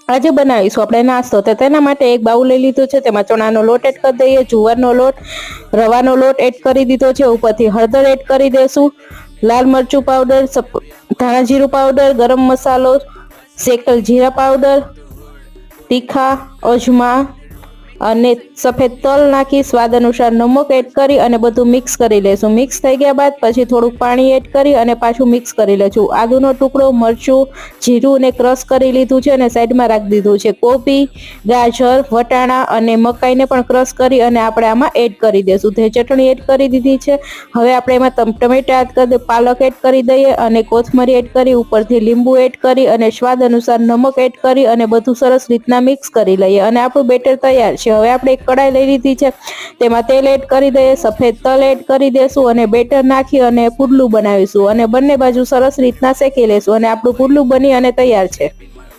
આજે બનાવીશું આપણે નાસ્તો। તો તેના માટે એક બાઉલ લઈ લીધું છે, તેમાં ચણાનો લોટ એડ કરી દઈએ, જુવારનો લોટ, રવાનો લોટ એડ કરી દીધો છે, ઉપરથી હળદર એડ કરી દેશું, લાલ મરચું પાવડર, ધાણા જીરું પાવડર, ગરમ મસાલો, શેકેલ જીરા પાવડર, તીખા, અજમા અને સફેદ તલ નાખી સ્વાદ અનુસાર નમક એડ કરી અને બધું મિક્સ કરી લેશું। મિક્સ થઈ ગયા બાદ પછી થોડુંક પાણી એડ કરી અને પાછું મિક્સ કરી લેશું। આદુનો ટુકડો, મરચું, જીરું ને ક્રશ કરી લીધું છે અને સાઈડમાં રાખી દીધું છે। કોબી, ગાજર, વટાણા અને મકાઈને પણ ક્રશ કરી અને આપણે આમાં એડ કરી દેશું। તે ચટણી એડ કરી દીધી છે। હવે આપણે એમાં ટમેટા એડ કરી, પાલક એડ કરી દઈએ અને કોથમરી એડ કરી, ઉપરથી લીંબુ એડ કરી અને સ્વાદ અનુસાર નમક એડ કરી અને બધું સરસ રીતના મિક્સ કરી લઈએ અને આપણું બેટર તૈયાર છે। હવે આપણે એક કડાઈ લઈ લીધી છે, તેમાં તેલ એડ કરી દઈએ, સફેદ તલ એડ કરી દેશું અને બેટર નાખી અને પુડલું બનાવીશું અને બંને બાજુ સરસ રીતના શેકી લેશું અને આપણું પુડલું બની અને તૈયાર છે।